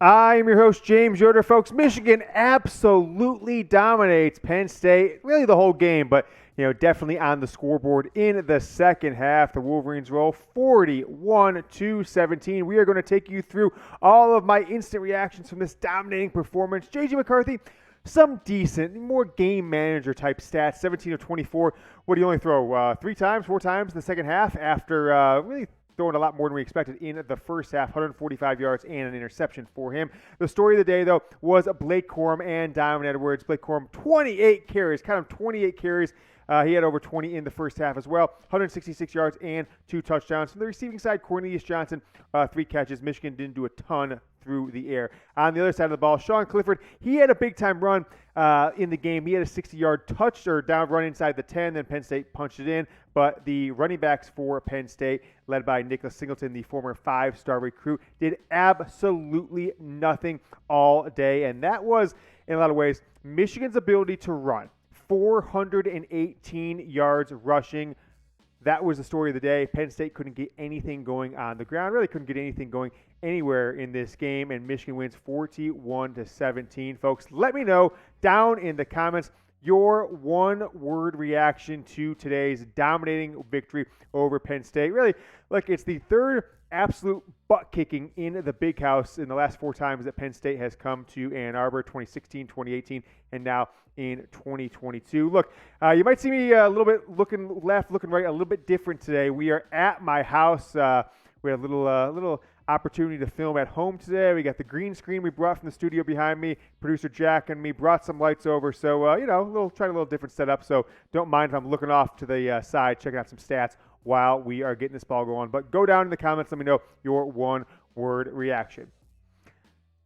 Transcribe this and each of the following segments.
I'm your host, James Yoder. Folks, Michigan absolutely dominates Penn State, really the whole game, but definitely on the scoreboard in the second half. The Wolverines roll 41-17. We are going to take you through all of my instant reactions from this dominating performance. J.J. McCarthy, some decent, more game manager type stats, 17 of 24. What do you only throw? 4 times in the second half after really throwing a lot more than we expected in the first half, 145 yards and an interception for him. The story of the day, though, was Blake Corum and Donovan Edwards. Blake Corum, 28 carries, count him, 28 carries. He had over 20 in the first half as well, 166 yards and 2 touchdowns. From the receiving side, Cornelius Johnson, 3 catches. Michigan didn't do a ton through the air. On the other side of the ball, Sean Clifford, he had a big-time run in the game. He had a 60-yard down run inside the 10, then Penn State punched it in. But the running backs for Penn State, led by Nicholas Singleton, the former 5-star recruit, did absolutely nothing all day. And that was, in a lot of ways, Michigan's ability to run. 418 yards rushing. That was the story of the day. Penn State couldn't get anything going on the ground, really couldn't get anything going anywhere in this game, and Michigan wins 41-17. Folks, let me know down in the comments your one-word reaction to today's dominating victory over Penn State. Really, look, it's the third absolute butt-kicking in the Big House in the last 4 times that Penn State has come to Ann Arbor, 2016, 2018, and now in 2022. Look, you might see me a little bit looking left, looking right, a little bit different today. We are at my house. We had a little opportunity to film at home today. We got the green screen we brought from the studio behind me. Producer Jack and me brought some lights over. So, trying a little different setup. So don't mind if I'm looking off to the side, checking out some stats while we are getting this ball going. But go down in the comments. Let me know your one-word reaction.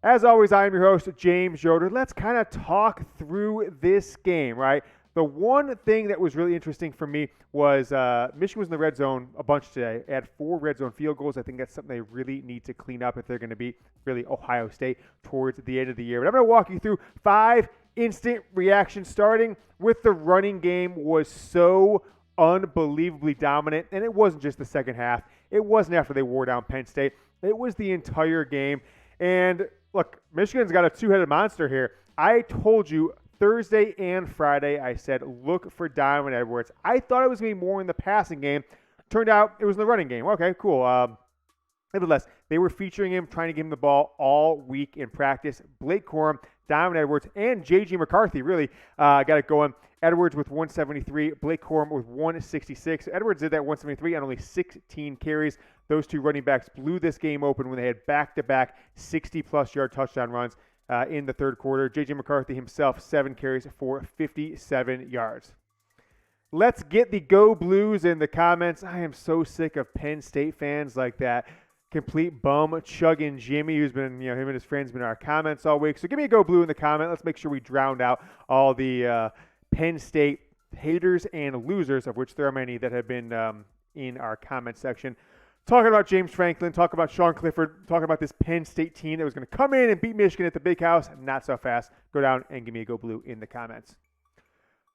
As always, I am your host, James Yoder. Let's kind of talk through this game, right? The one thing that was really interesting for me was Michigan was in the red zone a bunch today. They had 4 red zone field goals. I think that's something they really need to clean up if they're going to be really Ohio State towards the end of the year. But I'm going to walk you through 5 instant reactions, starting with the running game was so unbelievably dominant. And it wasn't just the second half. It wasn't after they wore down Penn State. It was the entire game. And look, Michigan's got a 2-headed monster here. I told you Thursday and Friday, I said, look for Donovan Edwards. I thought it was going to be more in the passing game. Turned out it was in the running game. Okay, cool. Nevertheless, they were featuring him, trying to give him the ball all week in practice. Blake Corum, Donovan Edwards, and J.J. McCarthy really got it going. Edwards with 173, Blake Corum with 166. Edwards did that 173 on only 16 carries. Those 2 running backs blew this game open when they had back-to-back 60-plus yard touchdown runs in the third quarter. J.J. McCarthy himself, 7 carries for 57 yards. Let's get the Go Blues in the comments. I am so sick of Penn State fans like that complete bum chugging Gimme, who's been, him and his friends been in our comments all week. So give me a Go Blue in the comment. Let's make sure we drowned out all the Penn State haters and losers, of which there are many that have been in our comment section. Talking about James Franklin, talking about Sean Clifford, talking about this Penn State team that was going to come in and beat Michigan at the Big House. Not so fast. Go down and give me a Go Blue in the comments.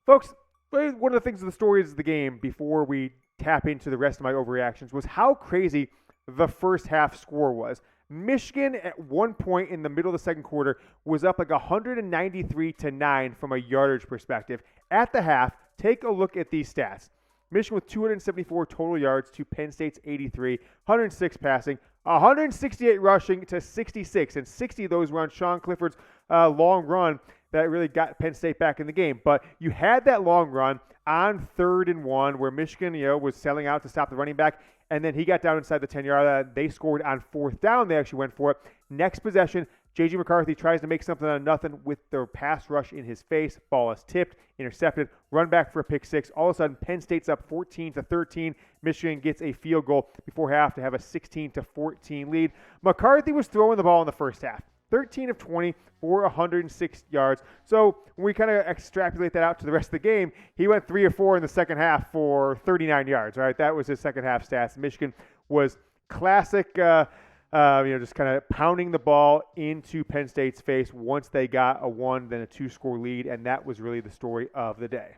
Folks, one of the things of the stories of the game before we tap into the rest of my overreactions was how crazy the first half score was. Michigan at one point in the middle of the second quarter was up like 193-9 from a yardage perspective. At the half, take a look at these stats. Michigan with 274 total yards to Penn State's 83, 106 passing, 168 rushing to 66, and 60 of those were on Sean Clifford's long run that really got Penn State back in the game. But you had that long run on 3rd and 1 where Michigan was selling out to stop the running back, and then he got down inside the 10-yard line. They scored on 4th down. They actually went for it. Next possession, J.J. McCarthy tries to make something out of nothing with the pass rush in his face. Ball is tipped, intercepted, run back for a pick 6. All of a sudden, Penn State's up 14-13. Michigan gets a field goal before half to have a 16-14 lead. McCarthy was throwing the ball in the first half. 13 of 20 for 106 yards. So when we kind of extrapolate that out to the rest of the game, he went 3 of 4 in the second half for 39 yards, right? That was his second half stats. Michigan was classic, just kind of pounding the ball into Penn State's face once they got a 1, then a 2-score lead, and that was really the story of the day.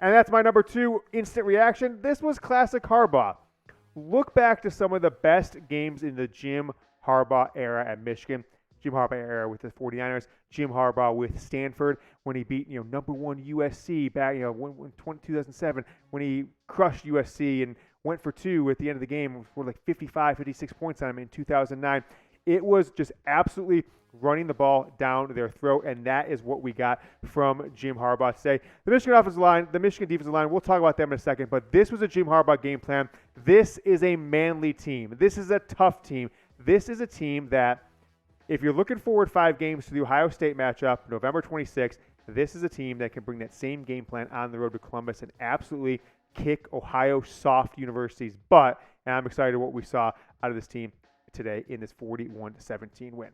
And that's my number 2 instant reaction. This was classic Harbaugh. Look back to some of the best games in the Jim Harbaugh era at Michigan. Jim Harbaugh era with the 49ers, Jim Harbaugh with Stanford when he beat, number one USC back, when 2007 when he crushed USC and went for two at the end of the game for like 55, 56 points on him in 2009. It was just absolutely running the ball down their throat, and that is what we got from Jim Harbaugh today. The Michigan offensive line, the Michigan defensive line, we'll talk about them in a second, but this was a Jim Harbaugh game plan. This is a manly team. This is a tough team. This is a team that, if you're looking forward 5 games to the Ohio State matchup, November 26th, this is a team that can bring that same game plan on the road to Columbus and absolutely kick Ohio soft universities' butt. And I'm excited what we saw out of this team today in this 41-17 win.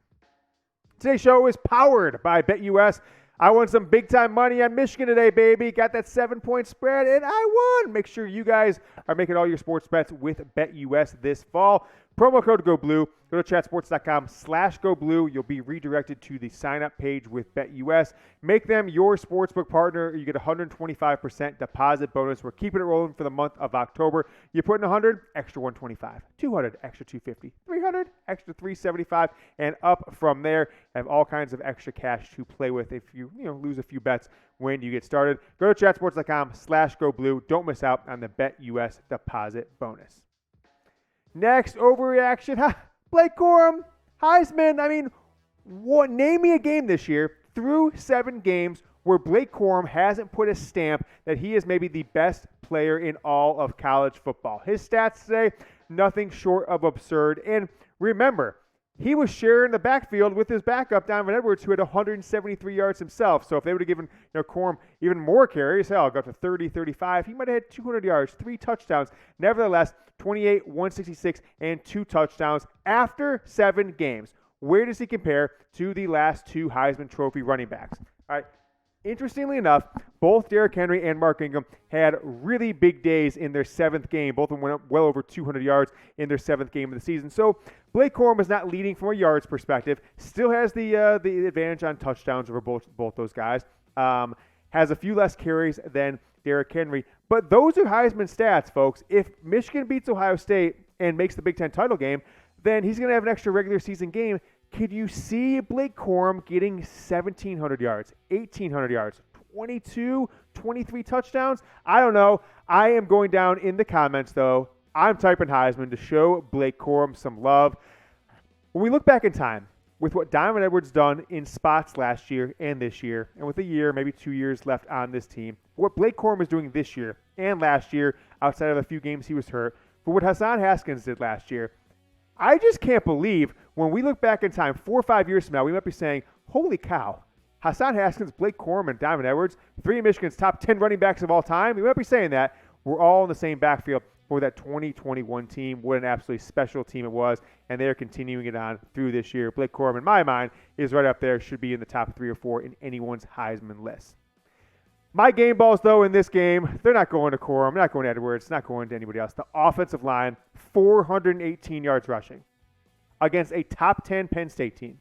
Today's show is powered by BetUS. I won some big-time money on Michigan today, baby. Got that 7-point spread, and I won. Make sure you guys are making all your sports bets with BetUS this fall. Promo code GoBlue. Go to chatsports.com/GoBlue. You'll be redirected to the sign-up page with BetUS. Make them your sportsbook partner. You get a 125% deposit bonus. We're keeping it rolling for the month of October. You put in 100, extra 125, 200, extra 250, 300, extra 375, and up from there. Have all kinds of extra cash to play with if you lose a few bets when you get started. Go to chatsports.com/GoBlue. Don't miss out on the BetUS deposit bonus. Next, overreaction. Blake Corum, Heisman. Name me a game this year through 7 games where Blake Corum hasn't put a stamp that he is maybe the best player in all of college football. His stats today, nothing short of absurd. And remember, he was sharing the backfield with his backup, Donovan Edwards, who had 173 yards himself. So if they would have given Corum even more carries, go up to 30, 35, he might have had 200 yards, 3 touchdowns. Nevertheless, 28, 166, and 2 touchdowns after 7 games. Where does he compare to the last 2 Heisman Trophy running backs? All right. Interestingly enough, both Derrick Henry and Mark Ingram had really big days in their 7th game. Both of them went up well over 200 yards in their 7th game of the season. So Blake Corum is not leading from a yards perspective. Still has the advantage on touchdowns over both those guys. Has a few less carries than Derrick Henry. But those are Heisman stats, folks. If Michigan beats Ohio State and makes the Big Ten title game, then he's going to have an extra regular season game. Could you see Blake Corum getting 1,700 yards, 1,800 yards, 22, 23 touchdowns? I don't know. I am going down in the comments, though. I'm typing Heisman to show Blake Corum some love. When we look back in time, with what Donovan Edwards done in spots last year and this year, and with a year, maybe 2 years left on this team, what Blake Corum is doing this year and last year, outside of a few games he was hurt, for what Hassan Haskins did last year, I just can't believe when we look back in time, 4 or 5 years from now, we might be saying, holy cow, Hassan Haskins, Blake Corum, and Donovan Edwards, 3 of Michigan's top 10 running backs of all time. We might be saying that. We're all in the same backfield for that 2021 team. What an absolutely special team it was, and they're continuing it on through this year. Blake Corum, in my mind, is right up there, should be in the top 3 or 4 in anyone's Heisman list. My game balls, though, in this game, they're not going to Corum, not going to Edwards, not going to anybody else. The offensive line, 418 yards rushing against a top 10 Penn State team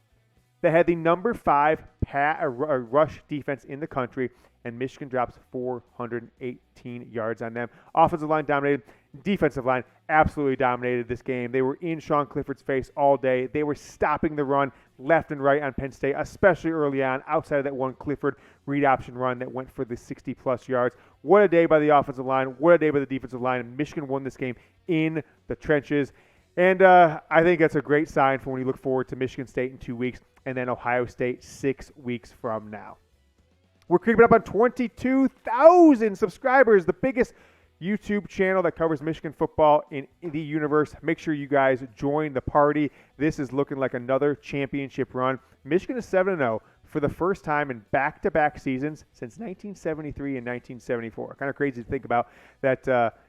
that had the number 5 rush defense in the country, and Michigan drops 418 yards on them. Offensive line dominated. Defensive line absolutely dominated this game. They were in Sean Clifford's face all day. They were stopping the run left and right on Penn State, especially early on, outside of that one Clifford read option run that went for the 60-plus yards. What a day by the offensive line. What a day by the defensive line. And Michigan won this game in the trenches. And I think that's a great sign for when you look forward to Michigan State in 2 weeks and then Ohio State 6 weeks from now. We're creeping up on 22,000 subscribers, the biggest YouTube channel that covers Michigan football in the universe. Make sure you guys join the party. This is looking like another championship run. Michigan is 7-0 for the first time in back-to-back seasons since 1973 and 1974. Kind of crazy to think about that,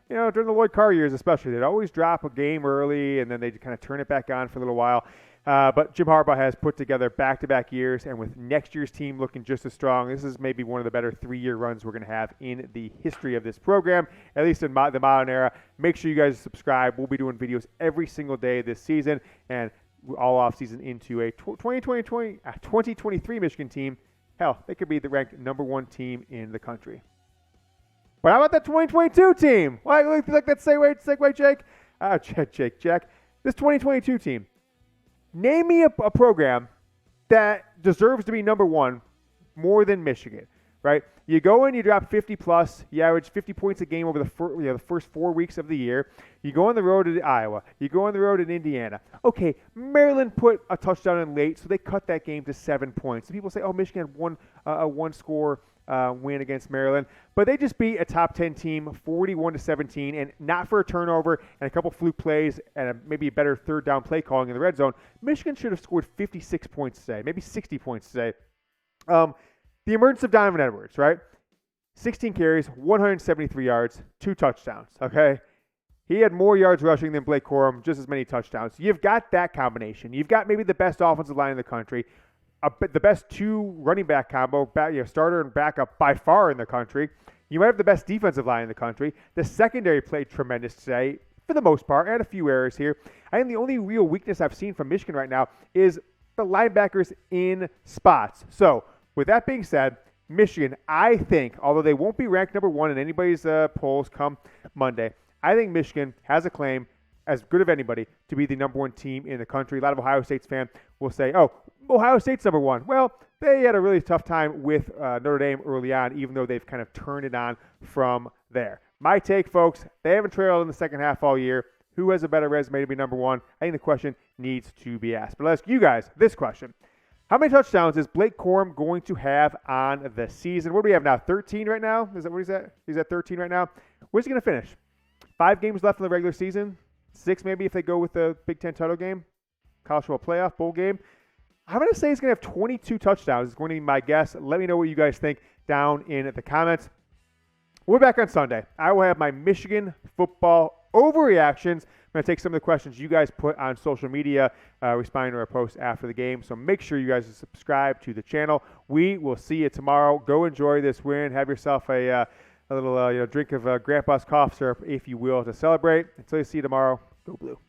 during the Lloyd Carr years especially. They'd always drop a game early, and then they'd kind of turn it back on for a little while. But Jim Harbaugh has put together back-to-back years, and with next year's team looking just as strong, this is maybe one of the better 3-year runs we're going to have in the history of this program, at least in the modern era. Make sure you guys subscribe. We'll be doing videos every single day this season, and all offseason into a 2023 Michigan team. Hell, they could be the ranked number 1 team in the country. But how about that 2022 team? Like that segue, Jake? Jack. This 2022 team. Name me a program that deserves to be number one more than Michigan, right? You go in, you drop 50 plus, you average 50 points a game over the first 4 weeks of the year. You go on the road to Iowa. You go on the road in Indiana. Okay, Maryland put a touchdown in late, so they cut that game to 7 points. So people say, oh, Michigan had a one-score win against Maryland, but they just beat a top 10 team 41-17, and not for a turnover and a couple fluke plays and maybe a better third down play calling in the red zone. Michigan should have scored 56 points today, maybe 60 points today. The emergence of Donovan Edwards, right? 16 carries, 173 yards, 2 touchdowns, okay? He had more yards rushing than Blake Corum, just as many touchdowns. You've got that combination. You've got maybe the best offensive line in the country, the best 2 running back combo, starter and backup by far in the country. You might have the best defensive line in the country. The secondary played tremendous today, for the most part, and a few errors here. I think the only real weakness I've seen from Michigan right now is the linebackers in spots. So, with that being said, Michigan, I think, although they won't be ranked number one in anybody's polls come Monday, I think Michigan has a claim, as good of anybody, to be the number one team in the country. A lot of Ohio State's fans will say, oh, Ohio State's number one. Well, they had a really tough time with Notre Dame early on, even though they've kind of turned it on from there. My take, folks, they haven't trailed in the second half all year. Who has a better resume to be number one? I think the question needs to be asked. But I'll ask you guys this question. How many touchdowns is Blake Corum going to have on the season? What do we have now? 13 right now? Is that what he's at? He's at 13 right now. Where's he going to finish? 5 games left in the regular season? 6 maybe if they go with the Big Ten title game? College football playoff, bowl game? I'm going to say he's going to have 22 touchdowns. It's going to be my guess. Let me know what you guys think down in the comments. We're back on Sunday. I will have my Michigan football overreactions. I'm going to take some of the questions you guys put on social media, responding to our posts after the game. So make sure you guys subscribe to the channel. We will see you tomorrow. Go enjoy this win. Have yourself a little drink of Grandpa's cough syrup, if you will, to celebrate. Until you see you tomorrow, go Blue.